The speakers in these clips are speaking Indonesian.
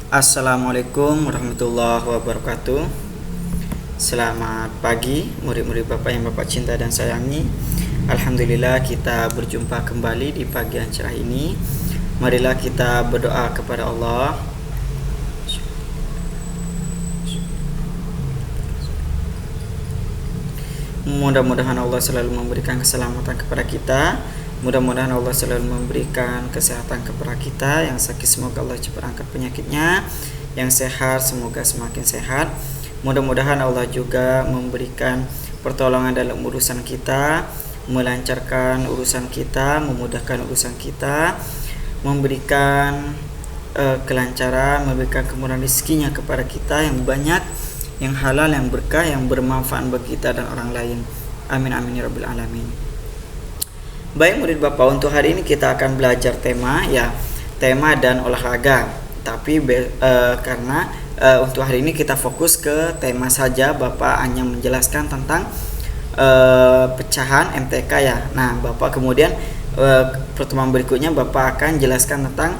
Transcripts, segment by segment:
Assalamualaikum warahmatullahi wabarakatuh. Selamat pagi murid-murid Bapak yang Bapak cinta dan sayangi. Alhamdulillah kita berjumpa kembali di pagi yang cerah ini. Marilah kita berdoa kepada Allah. Mudah-mudahan Allah selalu memberikan keselamatan kepada kita. Mudah-mudahan Allah selalu memberikan kesehatan kepada kita. Yang sakit semoga Allah cepat angkat penyakitnya. Yang sehat semoga semakin sehat. Mudah-mudahan Allah juga memberikan pertolongan dalam urusan kita, melancarkan urusan kita, memudahkan urusan kita, memberikan kelancaran, memberikan kemudahan rezekinya kepada kita yang banyak, yang halal, yang berkah, yang bermanfaat bagi kita dan orang lain. Amin amin ya rabbil alamin. Baik murid Bapak, untuk hari ini kita akan belajar tema dan olahraga. Tapi karena untuk hari ini kita fokus ke tema saja, Bapak hanya menjelaskan tentang pecahan MTK ya. Nah, Bapak kemudian pertemuan berikutnya Bapak akan jelaskan tentang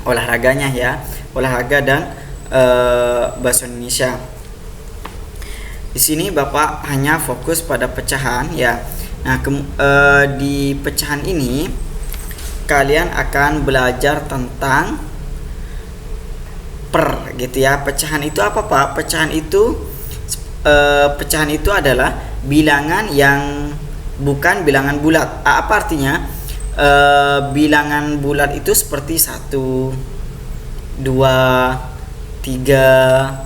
olahraganya ya, olahraga dan bahasa Indonesia. Di sini Bapak hanya fokus pada pecahan ya. Nah, di pecahan ini kalian akan belajar tentang per gitu ya. Pecahan itu apa Pak? Pecahan itu adalah bilangan yang bukan bilangan bulat. Apa artinya? Bilangan bulat itu seperti 1, 2, 3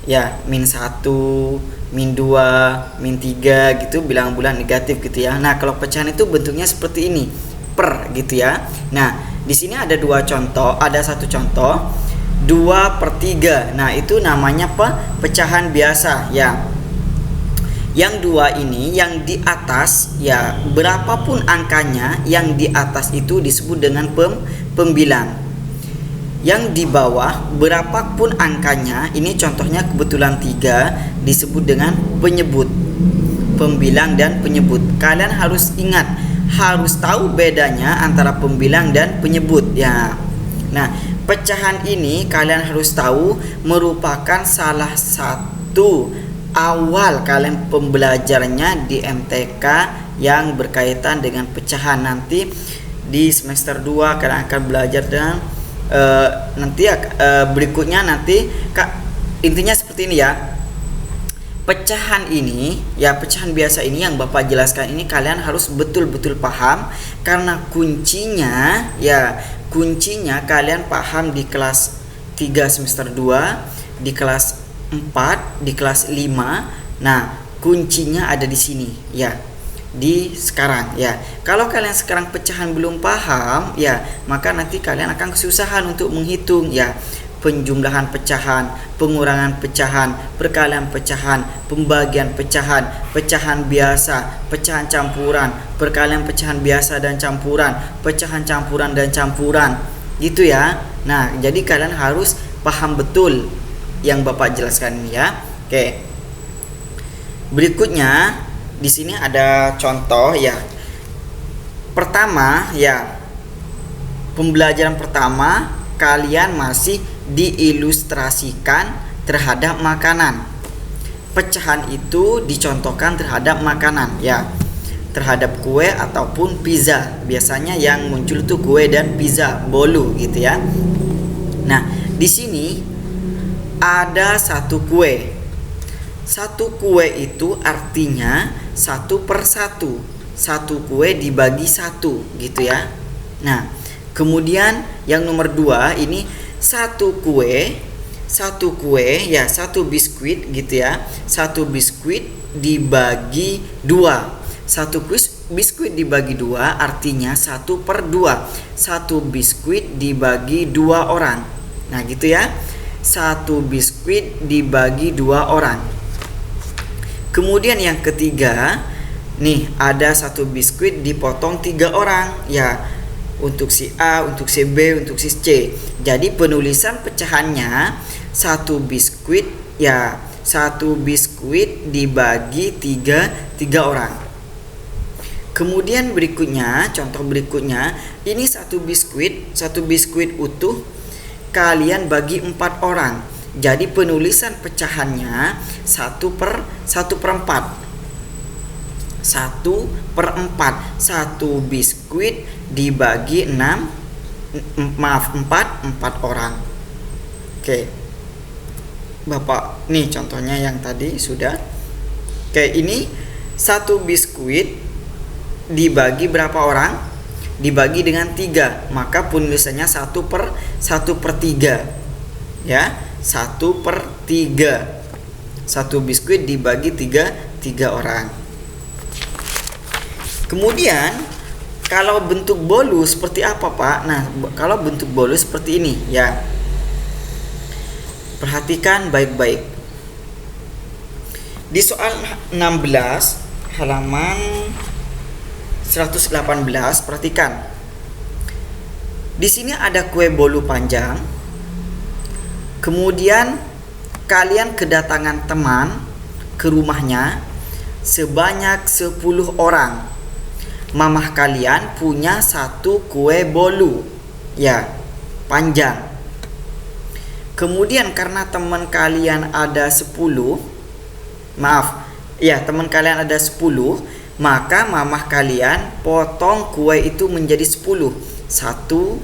ya, -1, -2, -3 gitu, bilangan bulat negatif gitu ya. Nah, kalau pecahan itu bentuknya seperti ini, per gitu ya. Nah, di sini ada satu contoh 2/3. Nah, itu namanya pecahan biasa ya. Yang 2 ini yang di atas ya, berapapun angkanya, yang di atas itu disebut dengan pembilang. Yang di bawah berapapun angkanya, ini contohnya kebetulan 3, disebut dengan penyebut. Pembilang dan penyebut. Kalian harus ingat, harus tahu bedanya antara pembilang dan penyebut ya. Nah, pecahan ini kalian harus tahu merupakan salah satu awal kalian pembelajarannya di MTK yang berkaitan dengan pecahan. Nanti di semester 2 kalian akan belajar dengan berikutnya nanti intinya seperti ini ya. Pecahan ini ya, pecahan biasa ini yang Bapak jelaskan ini kalian harus betul-betul paham, karena kuncinya kalian paham di kelas 3 semester 2, di kelas 4, di kelas 5. Nah, kuncinya ada di sini ya. Di sekarang ya. Kalau kalian sekarang pecahan belum paham ya, maka nanti kalian akan kesusahan untuk menghitung ya. Penjumlahan pecahan, pengurangan pecahan, perkalian pecahan, pembagian pecahan, pecahan biasa, pecahan campuran, perkalian pecahan biasa dan campuran, pecahan campuran dan campuran. Gitu ya. Nah, jadi kalian harus paham betul yang Bapak jelaskan ini ya. Oke. Berikutnya di sini ada contoh ya. Pertama ya, pembelajaran pertama kalian masih diilustrasikan terhadap makanan. Pecahan itu dicontohkan terhadap makanan ya, terhadap kue ataupun pizza. Biasanya yang muncul itu kue dan pizza, bolu gitu ya. Nah, di sini ada satu kue. Satu kue itu artinya 1/1. Satu kue dibagi 1 gitu ya. Nah, kemudian yang nomor 2 ini satu kue ya, satu biskuit gitu ya. Satu biskuit dibagi 2. Satu biskuit dibagi 2 artinya 1/2. Satu biskuit dibagi 2 orang. Nah, gitu ya. Satu biskuit dibagi 2 orang. Kemudian yang ketiga, nih ada satu biskuit dipotong 3 orang ya. Untuk si A, untuk si B, untuk si C. Jadi penulisan pecahannya satu biskuit ya, satu biskuit dibagi 3 orang. Kemudian berikutnya, contoh berikutnya, ini satu biskuit utuh kalian bagi 4 orang. Jadi penulisan pecahannya 1/4. 1/4. 1 biskuit dibagi 4 orang. Oke. Bapak, nih contohnya yang tadi sudah. Oke, ini 1 biskuit dibagi berapa orang? Dibagi dengan 3, maka penulisannya 1/3. Ya, 1/3. 1 biskuit dibagi 3 orang. Kemudian kalau bentuk bolu seperti apa, Pak? Nah, kalau bentuk bolu seperti ini, ya. Perhatikan baik-baik. Di soal 16 halaman 118, perhatikan. Di sini ada kue bolu panjang. Kemudian kalian kedatangan teman ke rumahnya sebanyak 10 orang. Mamah kalian punya 1 kue bolu, ya, panjang. Kemudian karena teman kalian ada 10, teman kalian ada 10, maka mamah kalian potong kue itu menjadi 10. 1,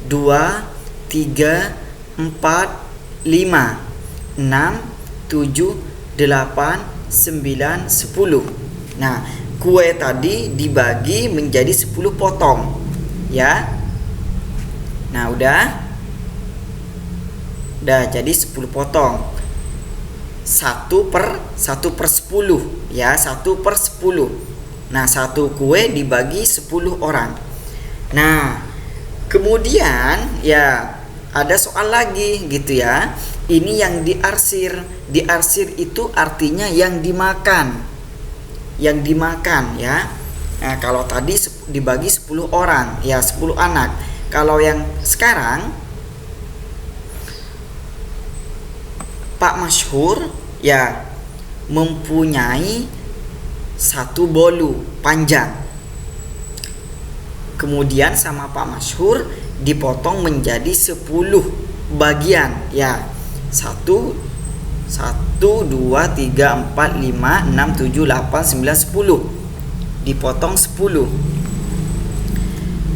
2, 3, 4, 5, 6, 7, 8, 9, 10. Nah, kue tadi dibagi menjadi 10 potong, ya. Nah, udah jadi 10 potong. 1/10, ya, 1/10. Nah, 1 kue dibagi 10 orang. Nah, kemudian ya ada soal lagi gitu ya. Ini yang diarsir. Diarsir itu artinya yang dimakan. Yang dimakan, ya. Nah, kalau tadi dibagi 10 orang, ya 10 anak. Kalau yang sekarang Pak Masyhur ya mempunyai 1 bolu panjang. Kemudian sama Pak Masyhur dipotong menjadi 10 bagian, ya. 1, 2, 3, 4, 5, 6, 7, 8, 9, 10. Dipotong 10.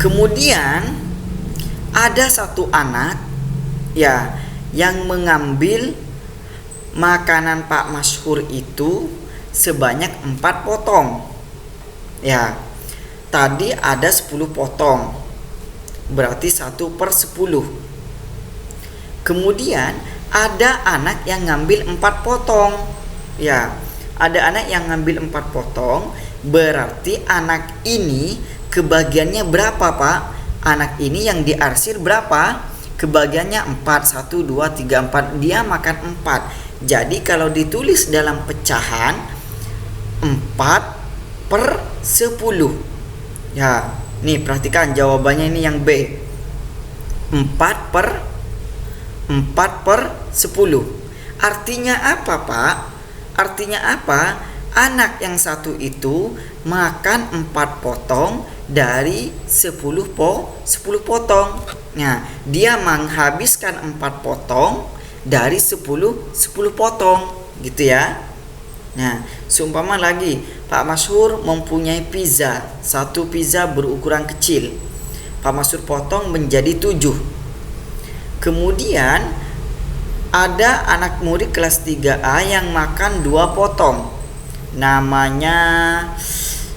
Kemudian ada 1 anak, ya, yang mengambil makanan Pak Masyhur itu sebanyak 4 potong. Ya. Tadi ada 10 potong. Berarti 1/10. Kemudian ada anak yang ngambil 4 potong. Ya, ada anak yang ngambil 4 potong. Berarti anak ini kebagiannya berapa, Pak? Anak ini yang diarsir berapa? Kebagiannya 4. 1, 2, 3, 4. Dia makan 4. Jadi kalau ditulis dalam pecahan 4/10. Ya, nih perhatikan jawabannya ini yang B. 4/10. Artinya apa, Pak? Artinya apa? Anak yang 1 itu makan 4 potong dari 10 potong. Nah, dia menghabiskan 4 potong dari 10 potong, gitu ya. Nah, seumpama lagi Pak Masyhur mempunyai pizza, 1 pizza berukuran kecil. Pak Masyhur potong menjadi 7. Kemudian ada anak murid kelas 3A yang makan 2 potong. Namanya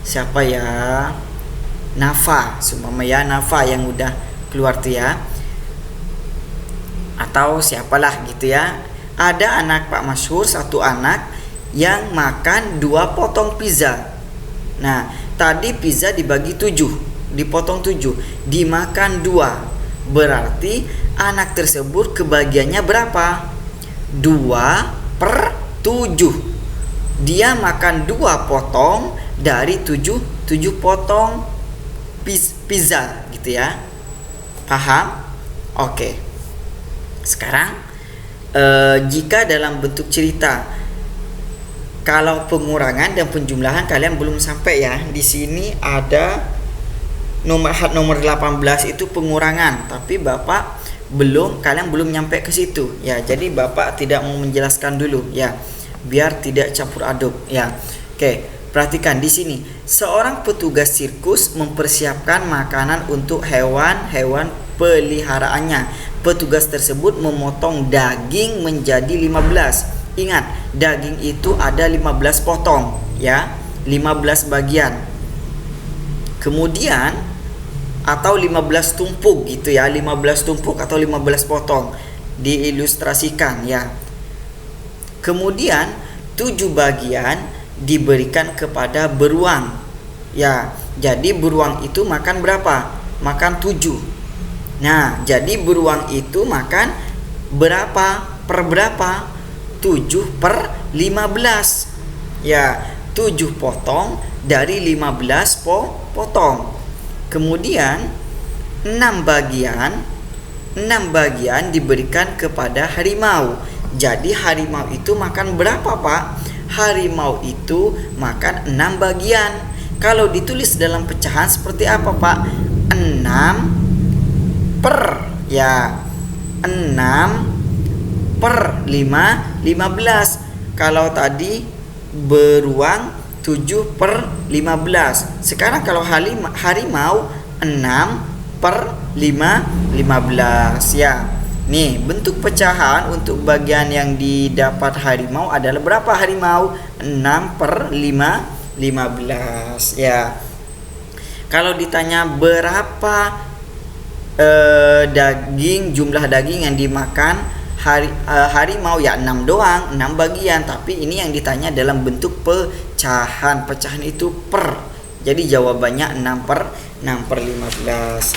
siapa ya? Nafa, seumpama ya, Nafa yang udah keluar tuh ya. Atau siapalah gitu ya. Ada anak Pak Masyhur, 1 anak yang makan 2 potong pizza. Nah, tadi pizza dibagi 7, dipotong 7, dimakan 2. Berarti anak tersebut kebagiannya berapa? 2/7. Dia makan 2 potong dari 7 potong pizza gitu ya. Paham? Oke. Sekarang jika dalam bentuk cerita, kalau pengurangan dan penjumlahan kalian belum sampai ya. Di sini ada nomor 18 itu pengurangan, tapi Bapak kalian belum nyampe ke situ ya. Jadi Bapak tidak mau menjelaskan dulu ya, biar tidak campur aduk ya. Oke, perhatikan di sini. Seorang petugas sirkus mempersiapkan makanan untuk hewan-hewan peliharaannya. Petugas tersebut memotong daging menjadi 15. Ingat, daging itu ada 15 potong ya, 15 bagian. Kemudian atau 15 tumpuk gitu ya, 15 tumpuk atau 15 potong diilustrasikan ya. Kemudian 7 bagian diberikan kepada beruang ya. Jadi beruang itu makan berapa? Makan 7. Nah, jadi beruang itu makan berapa per berapa? 7/15 ya, 7 potong dari 15 potong. Kemudian 6 bagian diberikan kepada harimau. Jadi harimau itu makan berapa, Pak? Harimau itu makan 6 bagian. Kalau ditulis dalam pecahan seperti apa, Pak? 6/15. Kalau tadi beruang 7/15. Sekarang kalau harimau 6/15 ya. Nih, bentuk pecahan untuk bagian yang didapat harimau adalah berapa harimau? 6/15 ya. Kalau ditanya berapa jumlah daging yang dimakan harimau, ya 6 doang, 6 bagian. Tapi ini yang ditanya dalam bentuk pecahan. Pecahan itu per. Jadi jawabannya 6/15.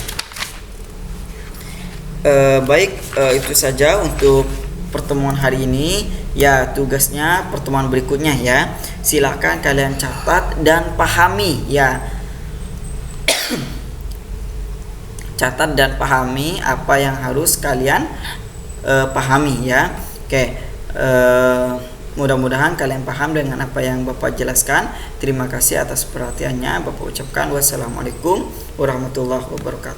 Baik, itu saja untuk pertemuan hari ini. Ya, tugasnya pertemuan berikutnya ya. Silakan kalian catat dan pahami ya. Catat dan pahami apa yang harus kalian pahami ya. Oke, mudah-mudahan kalian paham dengan apa yang Bapak jelaskan. Terima kasih atas perhatiannya. Bapak ucapkan wassalamualaikum warahmatullahi wabarakatuh.